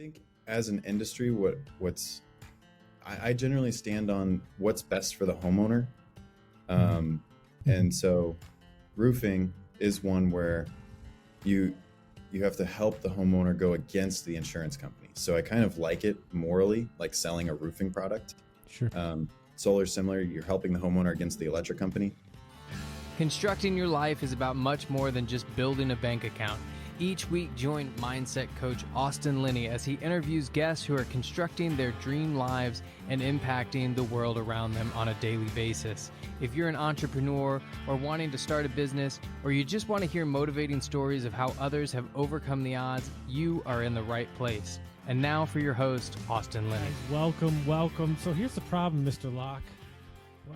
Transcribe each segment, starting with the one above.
think as an industry, I generally stand on what's best for the homeowner. And so roofing is one where you have to help the homeowner go against the insurance company. So I kind of like it morally, like selling a roofing product. Sure. Solar similar, you're helping the homeowner against the electric company. Constructing your life is about much more than just building a bank account. Each week, join mindset coach Austin Linney as he interviews guests who are constructing their dream lives and impacting the world around them on a daily basis. If you're an entrepreneur or wanting to start a business, or you just want to hear motivating stories of how others have overcome the odds, you are in the right place. And now for your host, Austin Linney. Welcome. So here's the problem, Mr. Locke.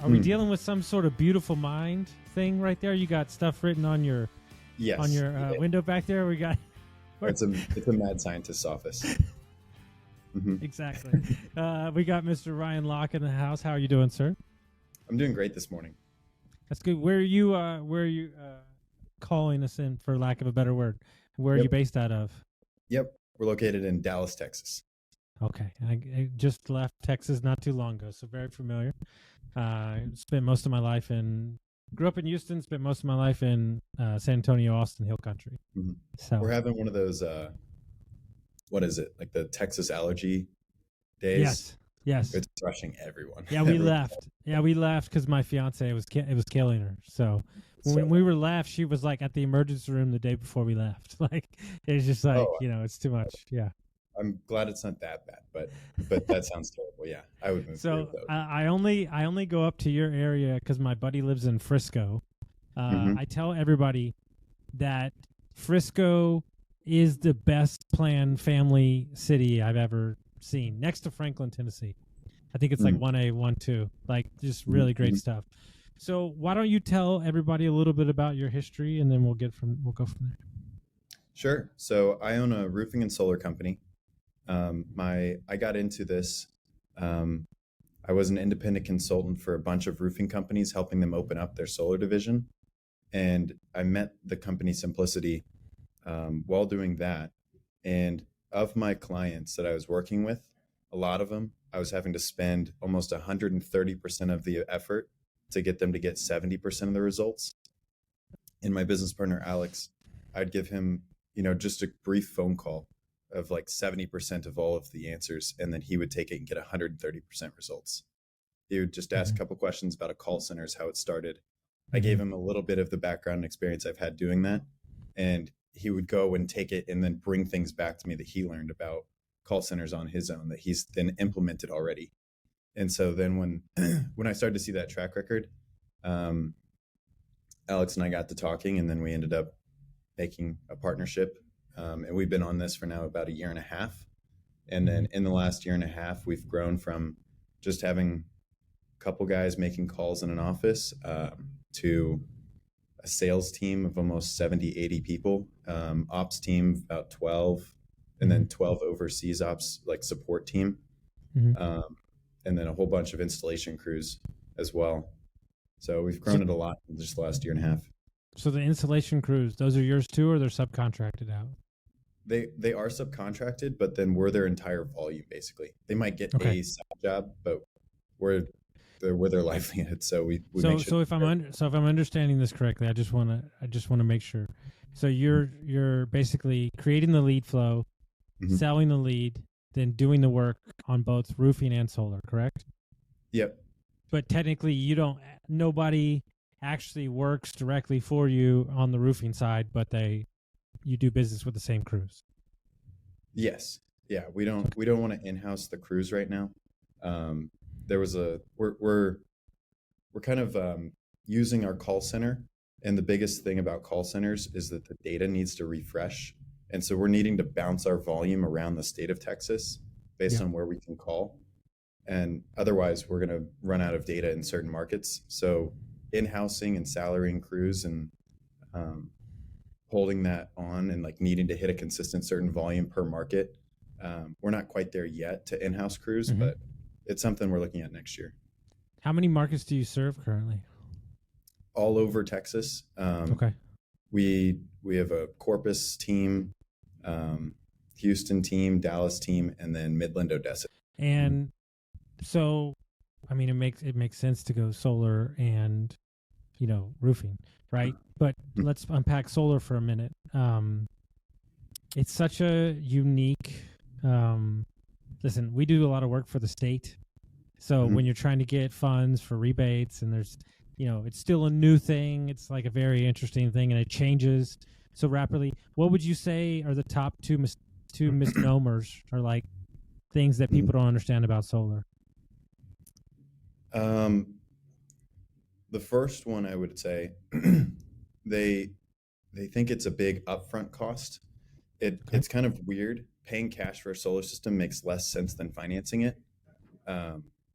Are we dealing with some sort of beautiful mind thing right there? You got stuff written on your window back there. We got it's a mad scientist's office. Exactly. We got Mr. Ryan Locke in the house. How are you doing, sir? I'm doing great this morning. That's good. Where are you calling us in, for lack of a better word? Where are you based out of? Yep. We're located in Dallas, Texas. Okay. I just left Texas not too long ago, so very familiar. Spent most of my life grew up in Houston, spent most of my life in San Antonio, Austin Hill Country. So we're having one of those, what is it? Like the Texas allergy days? Yes. It's rushing everyone. Yeah, we left. Yeah, we left because my fiance, it was killing her. So when we were left, she was like at the emergency room the day before we left. Like, it's just like, it's too much. Yeah. I'm glad it's not that bad, but that sounds terrible. Yeah, I would move. So I only go up to your area because my buddy lives in Frisco. I tell everybody that Frisco is the best planned family city I've ever seen, next to Franklin, Tennessee. I think it's like 1A, 1-2, like just really great stuff. So why don't you tell everybody a little bit about your history, and then we'll go from there. Sure. So I own a roofing and solar company. I got into this. I was an independent consultant for a bunch of roofing companies, helping them open up their solar division. And I met the company Simplicity while doing that. And of my clients that I was working with, a lot of them, I was having to spend almost 130% of the effort to get them to get 70% of the results. And my business partner, Alex, I'd give him, just a brief phone call of like 70% of all of the answers. And then he would take it and get 130% results. He would just ask a couple questions about a call centers, how it started. I gave him a little bit of the background and experience I've had doing that. And he would go and take it and then bring things back to me that he learned about call centers on his own that he's then implemented already. And so then when I started to see that track record, Alex and I got to talking, and then we ended up making a partnership. And we've been on this for now about 1.5 years. And then in the last 1.5 years, we've grown from just having a couple guys making calls in an office to a sales team of almost 70, 80 people, ops team about 12, and then 12 overseas ops, like support team. And then a whole bunch of installation crews as well. So we've grown it a lot in just the last 1.5 years. So the installation crews, those are yours too, or they're subcontracted out? They are subcontracted, but then we're their entire volume, basically. They might get a side job, but we're their livelihood. So we make sure. So if I'm understanding this correctly, I just want to make sure. So you're basically creating the lead flow, selling the lead, then doing the work on both roofing and solar, correct? Yep. But technically, nobody actually works directly for you on the roofing side, but you do business with the same crews. Yes. Yeah. We don't want to in-house the crews right now. We're kind of using our call center, and the biggest thing about call centers is that the data needs to refresh. And so we're needing to bounce our volume around the state of Texas based on where we can call. And otherwise, we're going to run out of data in certain markets. So in-housing and salarying crews and holding that on and like needing to hit a consistent certain volume per market. We're not quite there yet to in-house crews, but it's something we're looking at next year. How many markets do you serve currently? All over Texas. Okay. We have a Corpus team Houston team, Dallas team, and then Midland, Odessa. And so, I mean, it makes sense to go solar and, roofing, right? But let's unpack solar for a minute. It's such a unique. Listen, we do a lot of work for the state, so when you're trying to get funds for rebates, and there's, it's still a new thing. It's like a very interesting thing, and it changes so rapidly. What would you say are the top two misnomers, or like things that people don't understand about solar? The first one, I would say, they think it's a big upfront cost. It's kind of weird. Paying cash for a solar system makes less sense than financing it.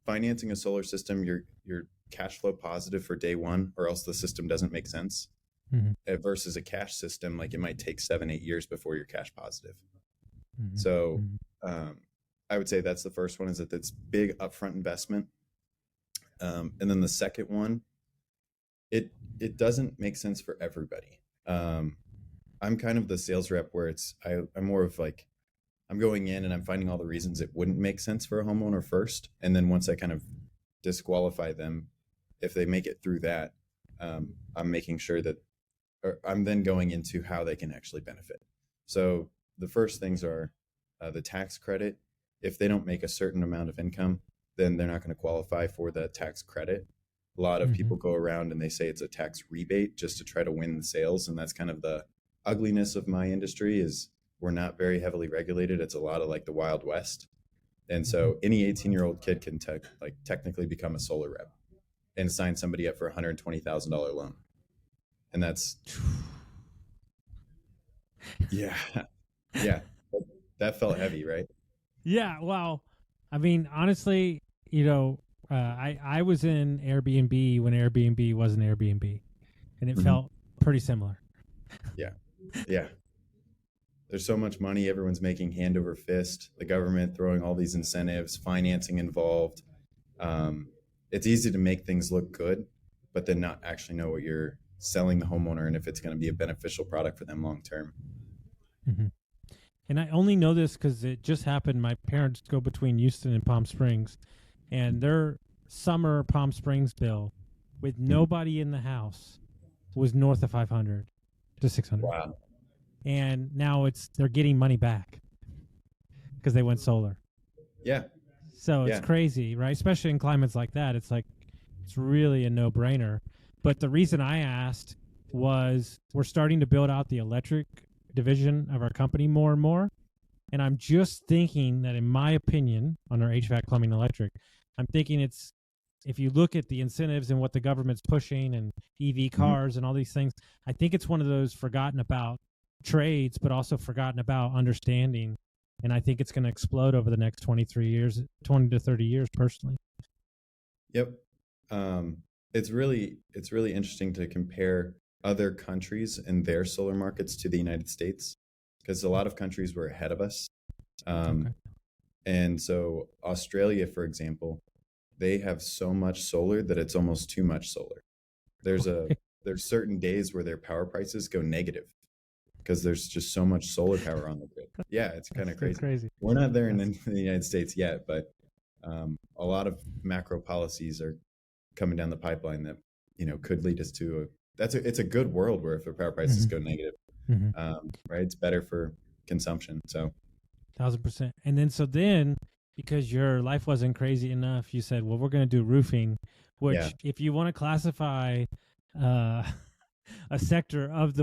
Financing a solar system, you're cash flow positive for day one, or else the system doesn't make sense. Versus a cash system, like it might take 7-8 years before you're cash positive. So I would say that's the first one, is that it's big upfront investment. And then the second one, it doesn't make sense for everybody. I'm kind of the sales rep where I'm more of like, I'm going in and I'm finding all the reasons it wouldn't make sense for a homeowner first. And then once I kind of disqualify them, if they make it through that, I'm making sure that, or I'm then going into how they can actually benefit. So the first things are the tax credit. If they don't make a certain amount of income, then they're not going to qualify for the tax credit. A lot of people go around and they say it's a tax rebate just to try to win the sales. And that's kind of the ugliness of my industry, is we're not very heavily regulated. It's a lot of like the Wild West. And so any 18-year-old kid can technically become a solar rep and sign somebody up for a $120,000 loan. And that's, yeah. That felt heavy, right? Yeah. Well, I mean, honestly, I was in Airbnb when Airbnb wasn't Airbnb, and it felt pretty similar. Yeah. There's so much money. Everyone's making hand over fist. The government throwing all these incentives, financing involved. It's easy to make things look good, but then not actually know what you're selling the homeowner and if it's going to be a beneficial product for them long term. And I only know this because it just happened. My parents go between Houston and Palm Springs, and their summer Palm Springs bill with nobody in the house was north of 500 to 600. Wow. And now they're getting money back because they went solar. Yeah. So it's crazy, right? Especially in climates like that. It's really a no-brainer. But the reason I asked was we're starting to build out the electric division of our company more and more. And I'm just thinking that, in my opinion, on our HVAC, plumbing, electric, I'm thinking if you look at the incentives and what the government's pushing and EV cars and all these things, I think it's one of those forgotten about trades, but also forgotten about understanding. And I think it's going to explode over the next 20 to 30 years, personally. Yep. It's really interesting to compare other countries and their solar markets to the United States, because a lot of countries were ahead of us. And so Australia, for example, they have so much solar that it's almost too much solar. There's certain days where their power prices go negative because there's just so much solar power on the grid. Yeah, it's kind of crazy. We're not there in the United States yet, but a lot of macro policies are coming down the pipeline that could lead us to it's a good world where if the power prices go negative, right? It's better for consumption. So 1,000%. And then because your life wasn't crazy enough, you said, well, we're going to do roofing, which if you want to classify a sector of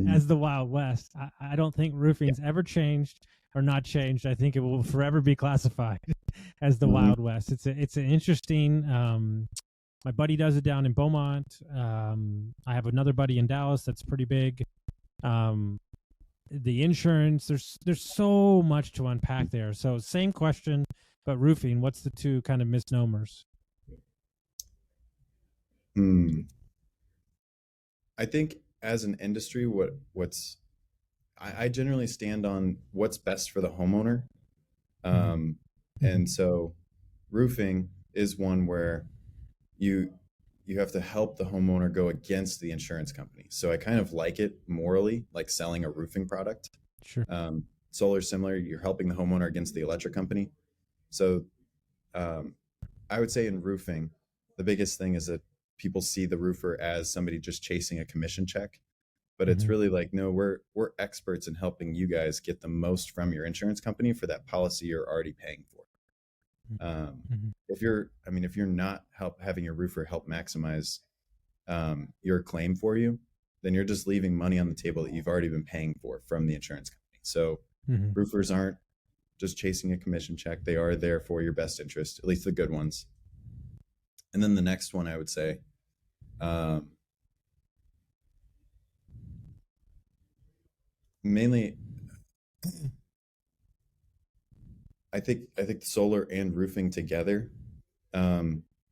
as the Wild West, I don't think roofing's ever changed or not changed. I think it will forever be classified as the Wild West. It's an interesting. My buddy does it down in Beaumont. I have another buddy in Dallas that's pretty big. The insurance, there's so much to unpack there. So same question, but roofing, what's the two kind of misnomers? I think as an industry, I generally stand on what's best for the homeowner. And so roofing is one where you have to help the homeowner go against the insurance company. So I kind of like it morally, like selling a roofing product. Sure. solar similar. You're helping the homeowner against the electric company. So I would say in roofing, the biggest thing is that people see the roofer as somebody just chasing a commission check. But it's really like, no, we're experts in helping you guys get the most from your insurance company for that policy you're already paying for. If you're not having your roofer help maximize your claim for you, then you're just leaving money on the table that you've already been paying for from the insurance company. So roofers aren't just chasing a commission check. They are there for your best interest, at least the good ones. And then the next one I would say, mainly, I think solar and roofing together. I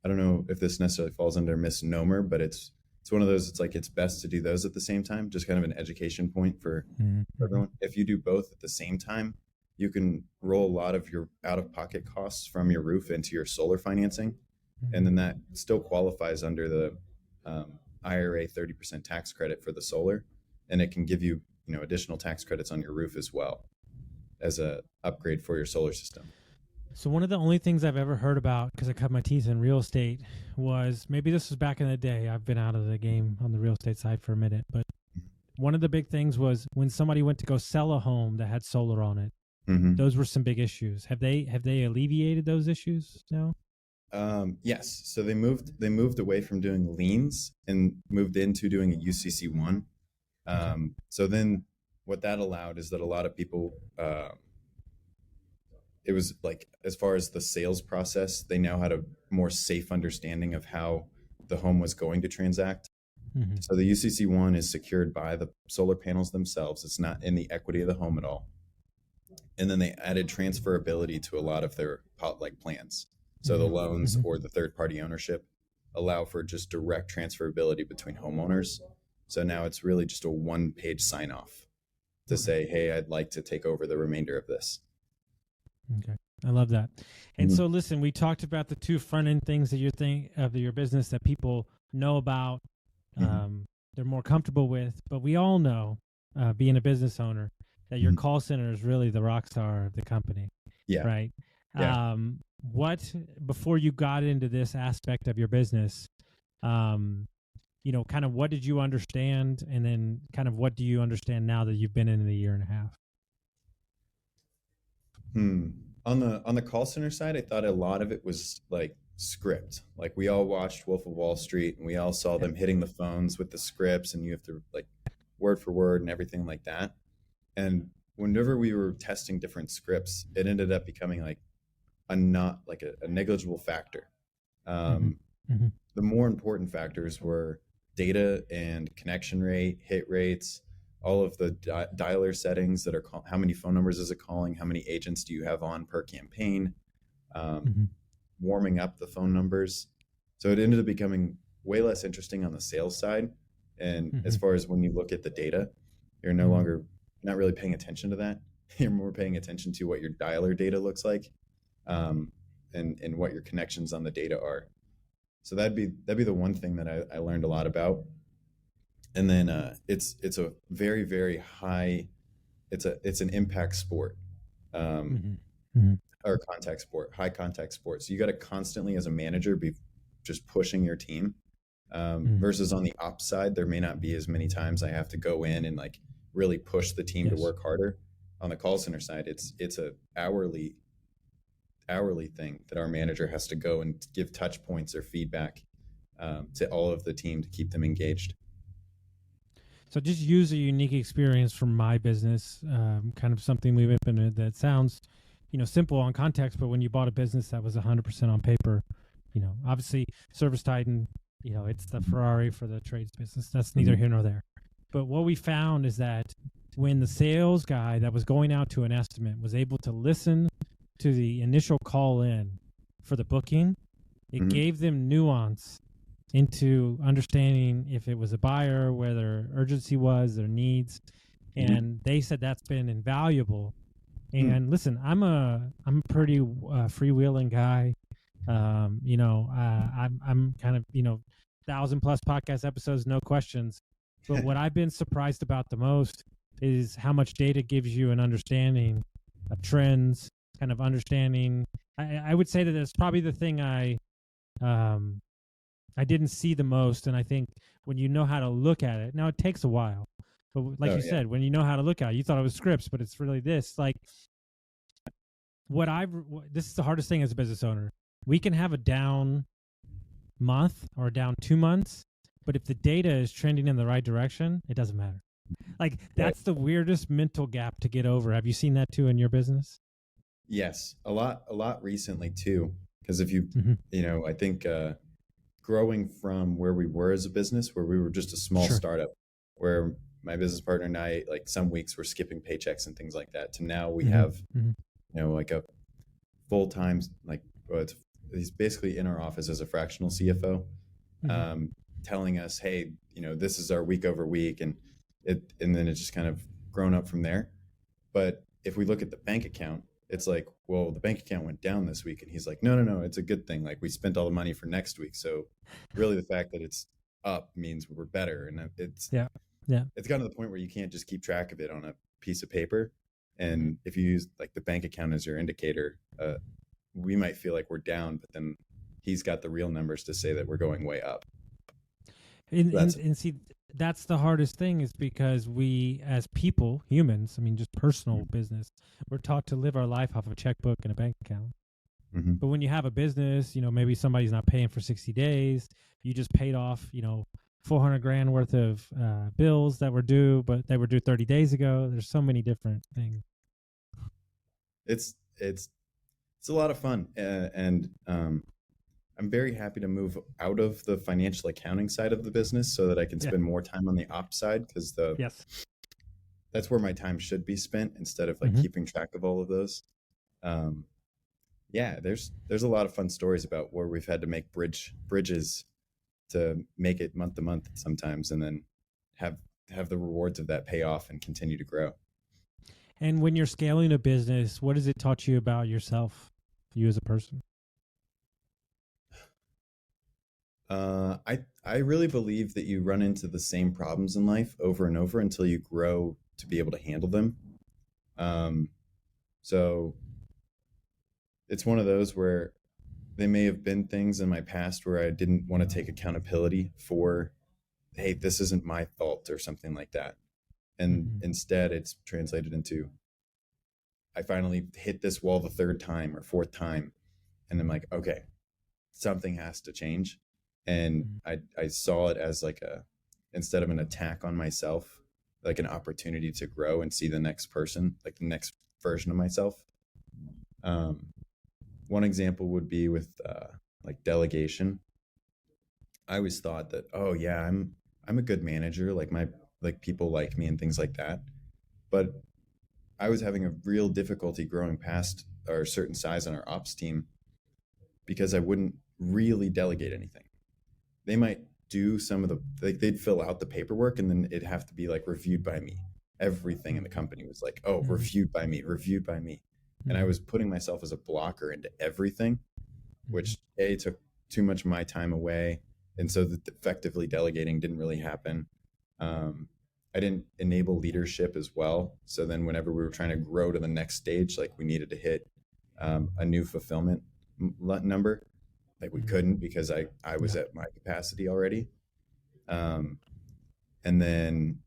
don't know if this necessarily falls under misnomer, but it's one of those. It's like it's best to do those at the same time. Just kind of an education point for everyone. If you do both at the same time, you can roll a lot of your out-of-pocket costs from your roof into your solar financing, and then that still qualifies under the IRA 30% tax credit for the solar, and it can give you additional tax credits on your roof as well as a upgrade for your solar system. So one of the only things I've ever heard about, because I cut my teeth in real estate, was, maybe this was back in the day, I've been out of the game on the real estate side for a minute, but one of the big things was when somebody went to go sell a home that had solar on it. Those were some big issues. Have they alleviated those issues now? Yes. So they moved away from doing liens and moved into doing a UCC1. So then what that allowed is that a lot of people, it was like, as far as the sales process, they now had a more safe understanding of how the home was going to transact. So the UCC1 is secured by the solar panels themselves. It's not in the equity of the home at all. And then they added transferability to a lot of their plans. So the loans or the third-party ownership allow for just direct transferability between homeowners. So now it's really just a one-page sign-off to say, hey, I'd like to take over the remainder of this. Okay. I love that. And so listen, we talked about the two front-end things that of your business that people know about, they're more comfortable with, but we all know, being a business owner, that your call center is really the rock star of the company. Yeah. Right. Yeah. Before you got into this aspect of your business, kind of what did you understand, and then kind of what do you understand now that you've been in it a year and a half? On the call center side, I thought a lot of it was like script. Like we all watched Wolf of Wall Street, and we all saw them hitting the phones with the scripts, and you have to like word for word and everything like that. And whenever we were testing different scripts, it ended up becoming like a negligible factor. The more important factors were data and connection rate, hit rates, all of the dialer settings that are how many phone numbers is it calling, how many agents do you have on per campaign, warming up the phone numbers. So it ended up becoming way less interesting on the sales side. And as far as when you look at the data, you're not really paying attention to that. You're more paying attention to what your dialer data looks like, and what your connections on the data are. So that'd be the one thing that I learned a lot about. And then it's a very, very high, it's an impact sport, or contact sport, high contact sport. So you got to constantly, as a manager, be just pushing your team. Versus on the ops side, there may not be as many times I have to go in and like really push the team to work harder. On the call center side, it's a hourly thing that our manager has to go and give touch points or feedback to all of the team to keep them engaged. So just use a unique experience from my business, kind of something we've implemented that sounds, simple on context, but when you bought a business that was 100% on paper, obviously Service Titan, it's the Ferrari for the trades business. That's neither here nor there. But what we found is that when the sales guy that was going out to an estimate was able to listen to the initial call in for the booking, it gave them nuance into understanding if it was a buyer, where their urgency was, their needs. And they said that's been invaluable. And listen, I'm a pretty freewheeling guy. I'm kind of, 1,000+ podcast episodes, no questions. But what I've been surprised about the most is how much data gives you an understanding of trends, kind of understanding. I would say that it's probably the thing I didn't see the most. And I think when you know how to look at it, now it takes a while, but like you said, when you know how to look at it, you thought it was scripts, but it's really this. Like this is the hardest thing as a business owner. We can have a down month or down 2 months, but if the data is trending in the right direction, it doesn't matter. Like that's the weirdest mental gap to get over. Have you seen that too in your business? Yes, a lot recently too. Because if you, I think growing from where we were as a business, where we were just a small startup, where my business partner and I, like some weeks we're skipping paychecks and things like that, to now we have, like a full time, like he's basically in our office as a fractional CFO, telling us, hey, this is our week over week, and then it's just kind of grown up from there. But if we look at the bank account, it's like, well, the bank account went down this week, and he's like, no, it's a good thing. Like we spent all the money for next week, so really the fact that it's up means we're better, and it's gotten to the point where you can't just keep track of it on a piece of paper. And if you use like the bank account as your indicator, we might feel like we're down, but then he's got the real numbers to say that we're going way up. And see, that's the hardest thing, is because we as people, humans, I mean, just personal business, we're taught to live our life off of a checkbook and a bank account. But when you have a business, maybe somebody's not paying for 60 days, you just paid off, $400,000 worth of bills that were due, but they were due 30 days ago. There's so many different things. It's a lot of fun, and I'm very happy to move out of the financial accounting side of the business so that I can spend more time on the ops side, because that's where my time should be spent, instead of like keeping track of all of those. There's a lot of fun stories about where we've had to make bridges to make it month to month sometimes, and then have the rewards of that pay off and continue to grow. And when you're scaling a business, what has it taught you about yourself, you as a person? I really believe that you run into the same problems in life over and over until you grow to be able to handle them. So it's one of those where they may have been things in my past where I didn't want to take accountability for, hey, this isn't my fault or something like that. And instead it's translated into, I finally hit this wall the third time or fourth time. And I'm like, okay, something has to change. And I saw it as like instead of an attack on myself, like an opportunity to grow and see the next person, like the next version of myself. One example would be with like delegation. I always thought that, oh yeah, I'm a good manager, like people like me and things like that. But I was having a real difficulty growing past our certain size on our ops team because I wouldn't really delegate anything. They might do some of they'd fill out the paperwork, and then it'd have to be like reviewed by me. Everything in the company was like, oh, reviewed by me. And I was putting myself as a blocker into everything, which took too much of my time away. And so effectively delegating didn't really happen. I didn't enable leadership as well. So then whenever we were trying to grow to the next stage, like we needed to hit a new fulfillment number, like we couldn't, because I was at my capacity already. And then,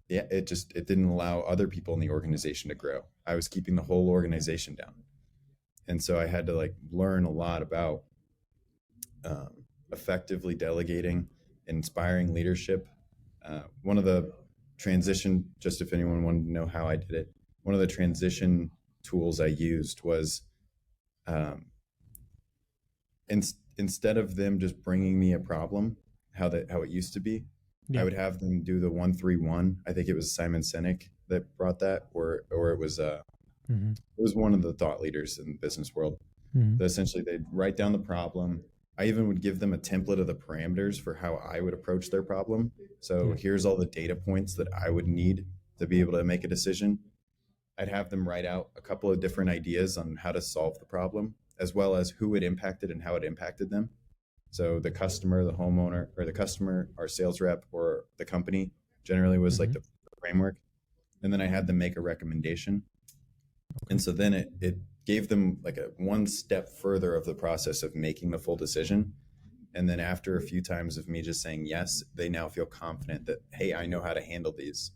it didn't allow other people in the organization to grow. I was keeping the whole organization down. And so I had to like learn a lot about effectively delegating, inspiring leadership. One of the transition, just if anyone wanted to know how I did it, one of the transition tools I used was instead of them just bringing me a problem, how it used to be, I would have them do the 1-3-1. I think it was Simon Sinek that brought that, or it was it was one of the thought leaders in the business world. That essentially they'd write down the problem. I even would give them a template of the parameters for how I would approach their problem. So here's all the data points that I would need to be able to make a decision. I'd have them write out a couple of different ideas on how to solve the problem, as well as who it impacted and how it impacted them. So the customer, the homeowner, or the customer, our sales rep, or the company generally was like the framework. and then I had them make a recommendation. And so then it gave them like a one step further of the process of making the full decision. And then after a few times of me just saying yes, they now feel confident that, hey, I know how to handle these.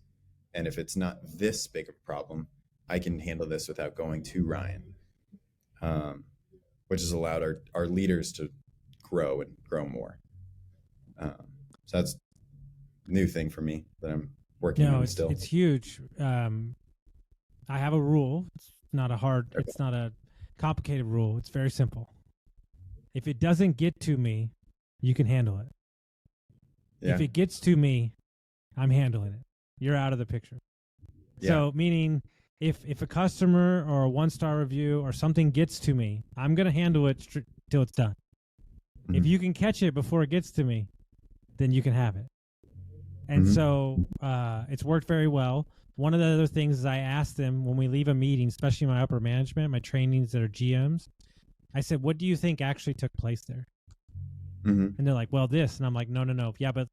And if it's not this big of a problem, I can handle this without going to Ryan, which has allowed our leaders to grow and grow more. So that's a new thing for me that I'm working on still. It's huge. I have a rule. It's not a complicated rule. It's very simple. If it doesn't get to me, you can handle it. Yeah. If it gets to me, I'm handling it. You're out of the picture. Yeah. So meaning if a customer or a 1-star review or something gets to me, I'm going to handle it till it's done. Mm-hmm. If you can catch it before it gets to me, then you can have it. And so it's worked very well. One of the other things is I asked them when we leave a meeting, especially my upper management, my trainings that are GMs, I said, what do you think actually took place there? And they're like, well, this. And I'm like, no. Yeah, but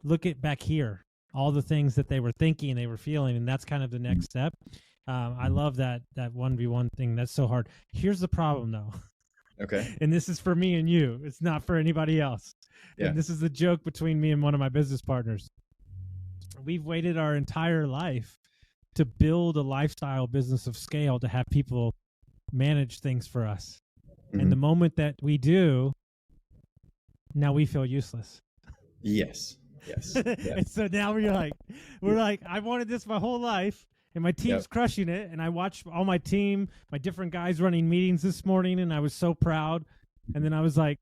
look at back here, all the things that they were thinking, they were feeling, and that's kind of the next step. I love that 1v1 thing. That's so hard. Here's the problem, though. Okay. And this is for me and you. It's not for anybody else. Yeah. And this is the joke between me and one of my business partners. We've waited our entire life to build a lifestyle business of scale to have people manage things for us. And the moment that we do, now we feel useless. Yes. And so now we're like, I wanted this my whole life, and my team's crushing it. And I watched all my team, my different guys running meetings this morning, and I was so proud. And then I was like,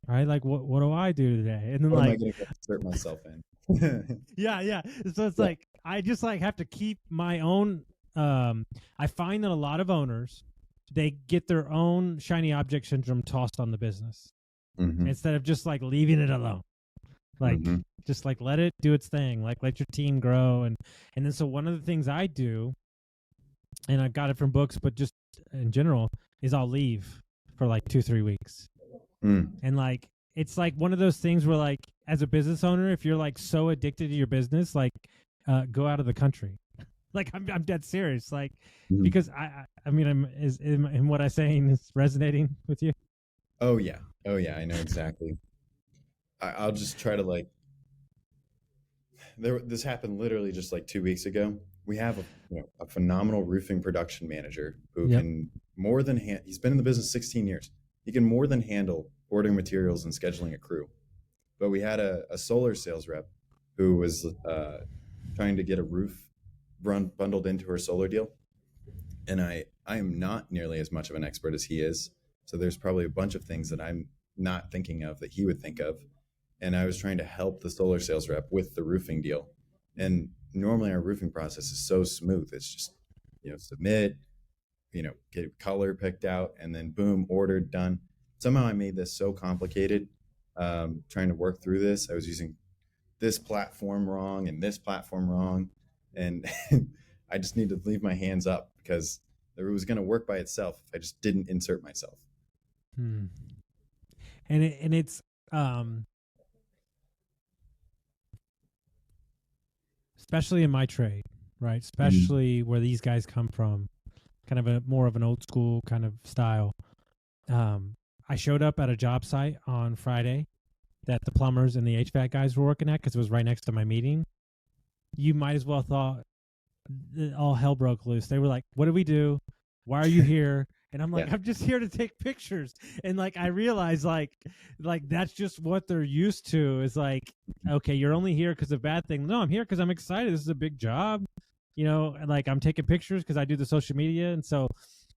all right, like what do I do today? And then what like, am I going to insert myself in? yeah. So it's like I just like have to keep my own. I find that a lot of owners, they get their own shiny object syndrome tossed on the business instead of just like leaving it alone. Like just like let it do its thing. Like let your team grow, and then so one of the things I do, and I got it from books, but just in general, is I'll leave for like 2-3 weeks, and like. It's like one of those things where, like, as a business owner, if you're like so addicted to your business, like, go out of the country. Like, I'm dead serious. Like, because I mean, am what I'm saying is resonating with you? Oh yeah, I know exactly. I'll just try to like. This happened literally just like 2 weeks ago. We have a phenomenal roofing production manager who can more than he's been in the business 16 years. He can more than handle ordering materials and scheduling a crew. But we had a solar sales rep who was trying to get a roof bundled into her solar deal. And I am not nearly as much of an expert as he is. So there's probably a bunch of things that I'm not thinking of that he would think of. And I was trying to help the solar sales rep with the roofing deal. And normally our roofing process is so smooth. It's just, submit, get color picked out, and then boom, ordered, done. Somehow I made this so complicated, trying to work through this. I was using this platform wrong and this platform wrong. And I just need to leave my hands up because it was going to work by itself if I just didn't insert myself. And it's especially in my trade, right? Especially where these guys come from, kind of a more of an old school kind of style. I showed up at a job site on Friday that the plumbers and the HVAC guys were working at because it was right next to my meeting. You might as well thought all hell broke loose. They were like, what do we do? Why are you here? And I'm like, I'm just here to take pictures. And like, I realized like that's just what they're used to is like, okay, you're only here because of bad things. No, I'm here because I'm excited. This is a big job. Like I'm taking pictures because I do the social media. And so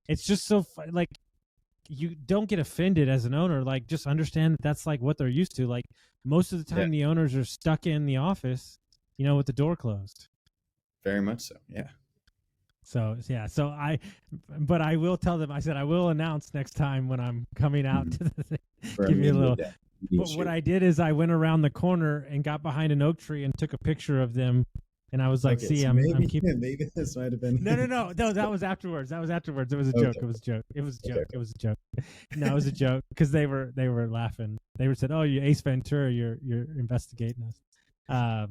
it's just so like, you don't get offended as an owner. Like, just understand that that's like what they're used to. Like most of the time the owners are stuck in the office, with the door closed. Very much so. Yeah. So but I will tell them, I said, I will announce next time when I'm coming out to the thing, give you a little, but what I did is I went around the corner and got behind an oak tree and took a picture of them. And I was like, okay, see, so I'm keeping. Maybe this might have been. No. That was afterwards. It was a joke. It was a joke. It was a joke. It was a joke. No, it was a joke because they were laughing. They said, "Oh, you Ace Ventura, you're investigating us."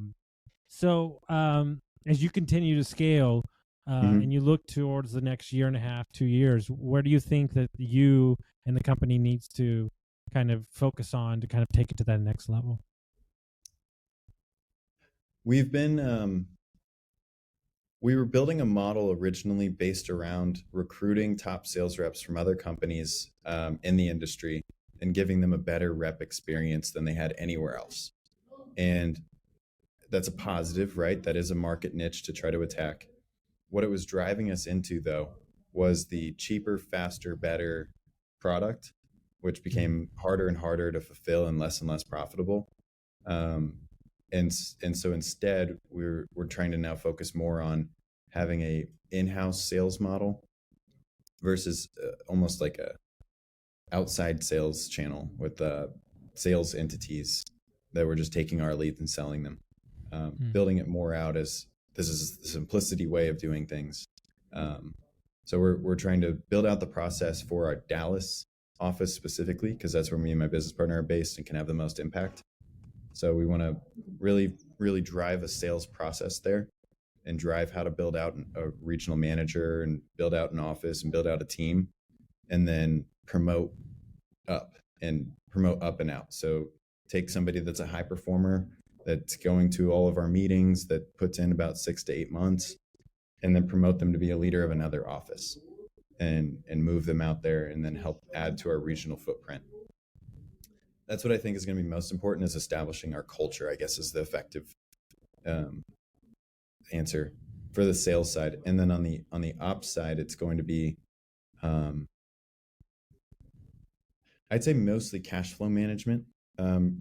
So as you continue to scale and you look towards the next year and a half, 2 years, where do you think that you and the company needs to kind of focus on to kind of take it to that next level? We've been we were building a model originally based around recruiting top sales reps from other companies in the industry and giving them a better rep experience than they had anywhere else. And that's a positive, right? That is a market niche to try to attack. What it was driving us into, though, was the cheaper, faster, better product, which became harder and harder to fulfill and less profitable. And so instead, we're trying to now focus more on having a in-house sales model versus almost like a outside sales channel with sales entities that were just taking our leads and selling them. Building it more out as this is the simplicity way of doing things. So we're trying to build out the process for our Dallas office specifically, because that's where me and my business partner are based and can have the most impact. So we want to really drive a sales process there and drive how to build out a regional manager and build out an office and build out a team, and then promote up and out. So take somebody that's a high performer that's going to all of our meetings, that puts in about 6 to 8 months, and then promote them to be a leader of another office and move them out there and then help add to our regional footprint. That's what I think is going to be most important, is establishing our culture, I guess, is the effective answer for the sales side. And then on the ops side, it's going to be, I'd say mostly cash flow management,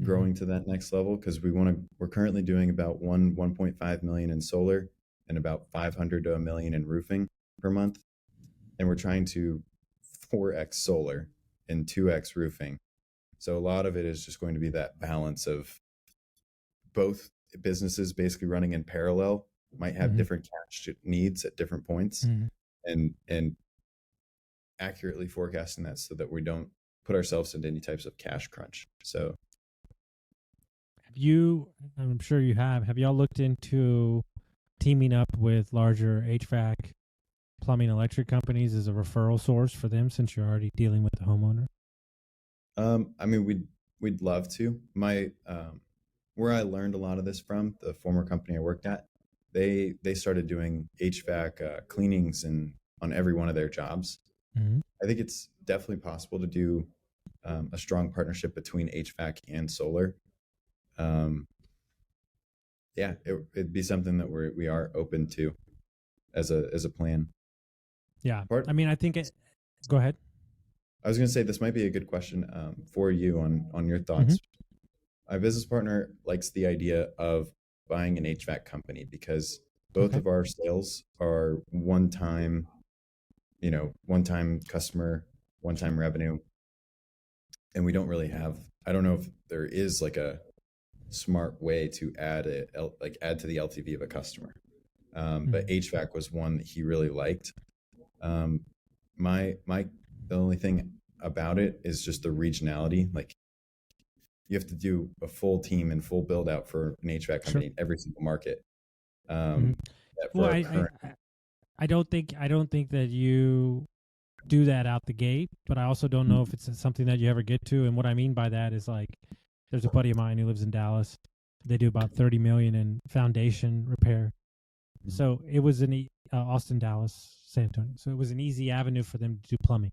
growing to that next level, because we're currently doing about 1.5 million in solar and about 500 to $1 million in roofing per month. And we're trying to 4x solar and 2x roofing. So a lot of it is just going to be that balance of both businesses basically running in parallel, might have different cash needs at different points, and accurately forecasting that so that we don't put ourselves into any types of cash crunch. So I'm sure you have y'all looked into teaming up with larger HVAC, plumbing, electric companies as a referral source for them, since you're already dealing with the homeowner? I mean, we'd love to. Where I learned a lot of this from, the former company I worked at, they started doing HVAC cleanings on every one of their jobs. I think it's definitely possible to do a strong partnership between HVAC and solar. It'd be something that we are open to as a plan. Yeah, I mean, I think go ahead. I was going to say this might be a good question for you on your thoughts. My business partner likes the idea of buying an HVAC company because both of our sales are one-time customer, one-time revenue. And we don't really I don't know if there is like a smart way to add to the LTV of a customer. But HVAC was one that he really liked. The only thing about it is just the regionality. Like, you have to do a full team and full build out for an HVAC company in every single market. I don't think that you do that out the gate, but I also don't know if it's something that you ever get to. And what I mean by that is, like, there's a buddy of mine who lives in Dallas. They do about 30 million in foundation repair. So it was in Austin, Dallas, San Antonio. So it was an easy avenue for them to do plumbing,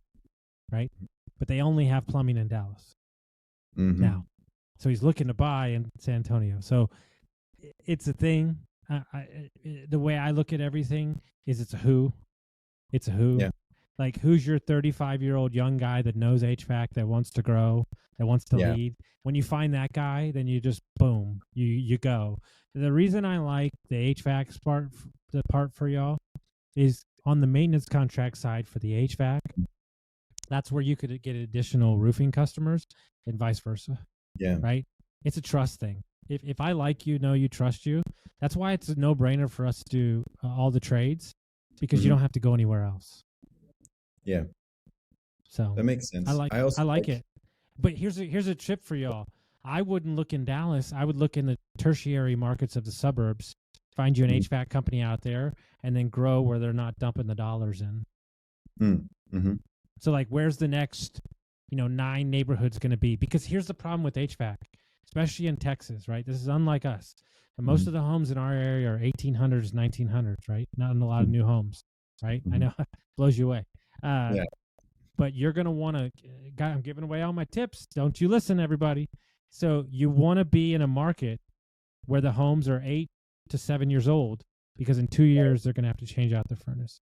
right? But they only have plumbing in Dallas now. So he's looking to buy in San Antonio. So it's a thing. The way I look at everything is it's a who. It's a who. Yeah. Like, who's your 35-year-old young guy that knows HVAC, that wants to grow, that wants to lead? When you find that guy, then you just, boom, you go. The reason I like the HVAC part for y'all is on the maintenance contract side for the HVAC. That's where you could get additional roofing customers and vice versa. Yeah. Right? It's a trust thing. If I like you, know you, trust you, that's why it's a no-brainer for us to do all the trades, because you don't have to go anywhere else. Yeah. So that makes sense. I like it. But here's a tip for y'all. I wouldn't look in Dallas. I would look in the tertiary markets of the suburbs. If find you an Mm. HVAC company out there, and then grow where they're not dumping the dollars in. Mm-hmm. So like, where's the next, 9 neighborhoods going to be? Because here's the problem with HVAC, especially in Texas, right? This is unlike us. And most of the homes in our area are 1800s, 1900s, right? Not in a lot of new homes, right? I know, blows you away. Yeah. But you're going to want to, God, I'm giving away all my tips. Don't you listen, everybody. So you want to be in a market where the homes are 8 to 7 years old, because in 2 years, they're going to have to change out their furnace.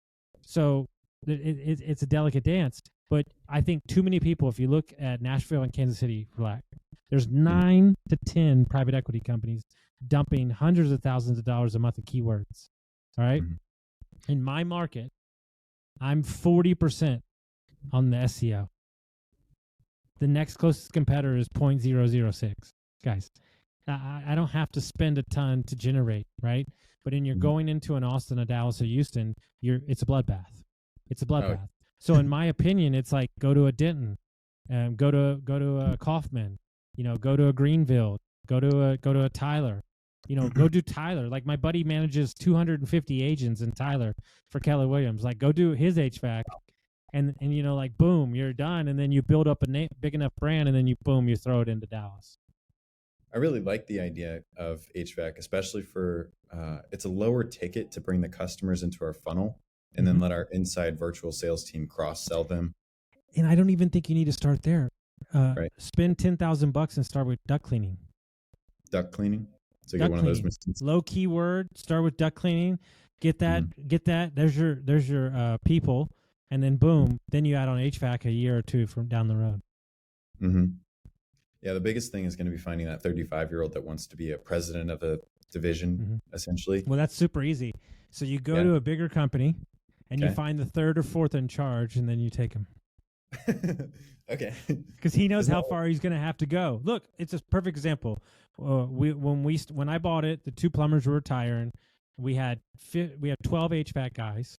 So it's a delicate dance. But I think too many people, if you look at Nashville and Kansas City, there's 9 to 10 private equity companies dumping hundreds of thousands of dollars a month in keywords. All right. In my market, I'm 40% on the SEO. The next closest competitor is 0.006. Guys, I don't have to spend a ton to generate, right? But when you're going into an Austin, a Dallas, or Houston, it's a bloodbath. It's a bloodbath. So in my opinion, it's like, go to a Denton, go to a Kaufman, go to a Greenville, go to a Tyler, go do Tyler. Like, my buddy manages 250 agents in Tyler for Keller Williams. Like, go do his HVAC, and like, boom, you're done. And then you build up a big enough brand, and then you throw it into Dallas. I really like the idea of HVAC, especially for it's a lower ticket to bring the customers into our funnel, and then let our inside virtual sales team cross-sell them. And I don't even think you need to start there. Right. Spend $10,000 and start with duct cleaning. Duct cleaning. So Duct get one cleaning. of those machines. Low keyword. Start with duct cleaning. Get that. Get that. There's your people, and then boom. Then you add on HVAC a year or two from down the road. Mm-hmm. Yeah, the biggest thing is going to be finding that 35-year-old that wants to be a president of a division, essentially. Well, that's super easy. So you go to a bigger company, and you find the third or fourth in charge, and then you take him. Okay. Because he knows how far he's going to have to go. Look, it's a perfect example. When I bought it, the 2 plumbers were retiring. We had 12 HVAC guys,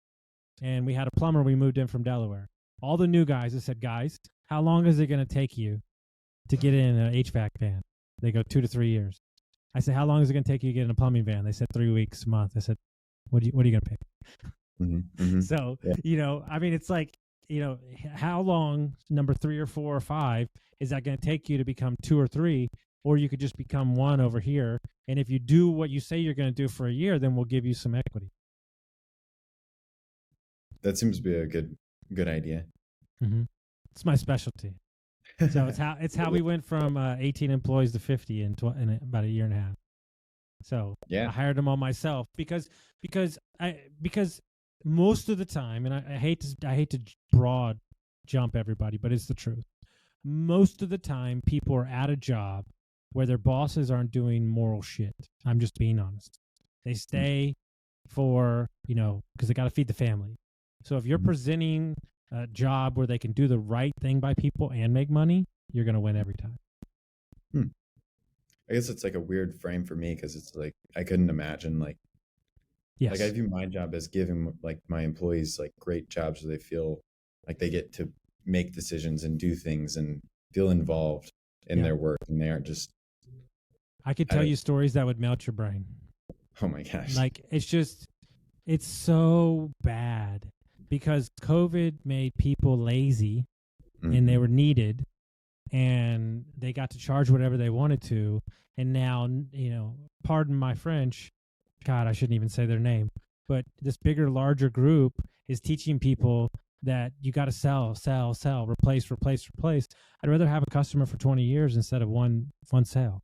and we had a plumber we moved in from Delaware. All the new guys, I said, guys, how long is it going to take you to get in an HVAC van? They go 2 to 3 years. I said, how long is it going to take you to get in a plumbing van? They said 3 weeks, a month. I said, what are you going to pay? So, I mean, it's like, how long, number 3 or 4 or 5, is that going to take you to become 2 or 3? Or you could just become 1 over here. And if you do what you say you're going to do for a year, then we'll give you some equity. That seems to be a good idea. It's my specialty. So it's how we went from 18 employees to 50 in about a year and a half. So I hired them all myself because most of the time, and I hate to broad jump everybody, but it's the truth. Most of the time, people are at a job where their bosses aren't doing moral shit. I'm just being honest. They stay for, because they got to feed the family. So if you're presenting a job where they can do the right thing by people and make money, you're going to win every time. I guess it's like a weird frame for me, because it's like, I couldn't imagine like I view my job as giving like my employees like great jobs where they feel like they get to make decisions and do things and feel involved in their work, and they aren't just. I could tell you stories that would melt your brain. Oh my gosh. Like, it's so bad because COVID made people lazy and they were needed, and they got to charge whatever they wanted to. And now, pardon my French, God, I shouldn't even say their name, but this bigger, larger group is teaching people that you got to sell, replace. I'd rather have a customer for 20 years instead of one sale.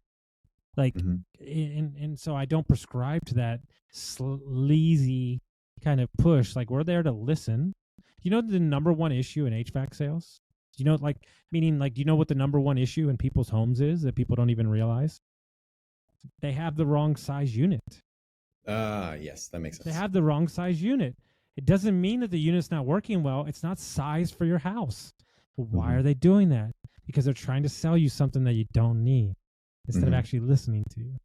Like, and so I don't prescribe to that sleazy kind of push. Like, we're there to listen. You know the number one issue in HVAC sales? Do you know, like, meaning, like, do you know what the number one issue in people's homes is that people don't even realize? They have the wrong size unit. Yes, that makes sense. They have the wrong size unit. It doesn't mean that the unit's not working well. It's not sized for your house. Why are they doing that? Because they're trying to sell you something that you don't need instead of actually listening to you.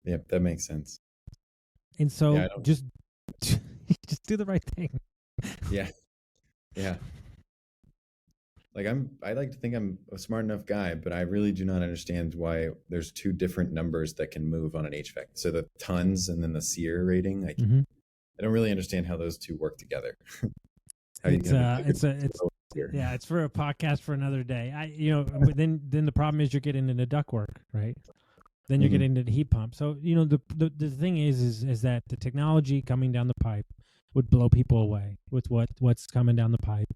Yep, that makes sense. And so just do the right thing. Yeah. like I like to think I'm a smart enough guy, but I really do not understand why there's two different numbers that can move on an HVAC. So the tons and then the SEER rating. Like I don't really understand how those two work together. How you it's for a podcast for another day. But then the problem is you're getting into ductwork, right? Then you're getting into the heat pump. So the thing is that the technology coming down the pipe would blow people away with what's coming down the pipe.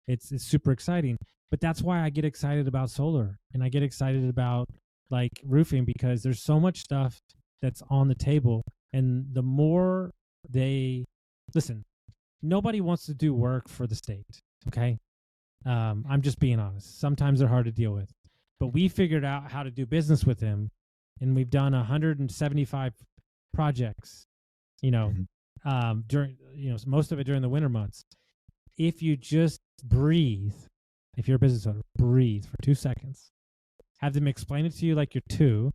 It's super exciting, but that's why I get excited about solar and I get excited about like roofing, because there's so much stuff that's on the table, and the more they listen, nobody wants to do work for the state. Okay. I'm just being honest. Sometimes they're hard to deal with, but we figured out how to do business with them, and we've done 175 projects, during, most of it during the winter months. If you just breathe, if you're a business owner, breathe for 2 seconds, have them explain it to you like you're two,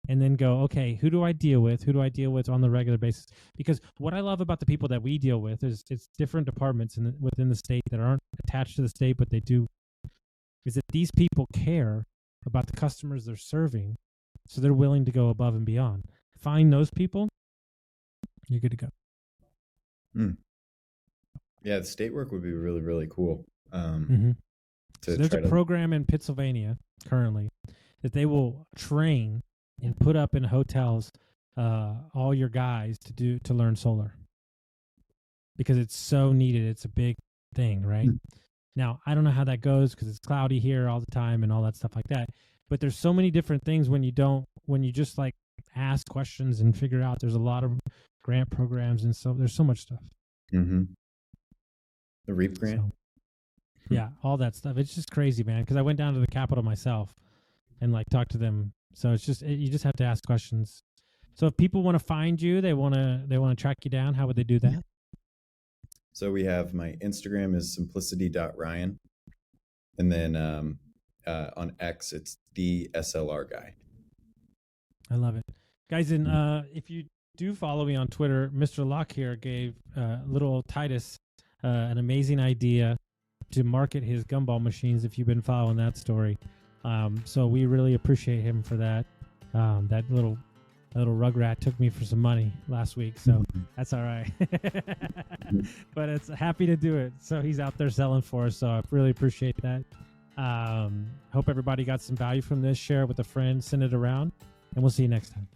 and then go, okay, who do I deal with? Who do I deal with on the regular basis? Because what I love about the people that we deal with is it's different departments within the state that aren't attached to the state, but they do, is that these people care about the customers they're serving, so they're willing to go above and beyond. Find those people, you're good to go. Yeah, the state work would be really, really cool. So there's a program in Pennsylvania currently that they will train and put up in hotels all your guys to learn solar, because it's so needed. It's a big thing, right? Now, I don't know how that goes because it's cloudy here all the time and all that stuff like that. But there's so many different things when you just like ask questions and figure out. There's a lot of grant programs, and so there's so much stuff. The REAP grant. So, yeah, all that stuff. It's just crazy, man. Because I went down to the Capitol myself and like talked to them. So it's just you just have to ask questions. So if people want to find you, they want to track you down, how would they do that? So we have my Instagram is simplicity.ryan, and then on X it's the SLR guy. I love it, guys. And if you do follow me on Twitter, Mr. Locke here gave little Titus an amazing idea to market his gumball machines, if you've been following that story. So we really appreciate him for that. That little rugrat took me for some money last week, so that's all right. But it's happy to do it. So he's out there selling for us, so I really appreciate that. Hope everybody got some value from this. Share it with a friend, send it around, and we'll see you next time.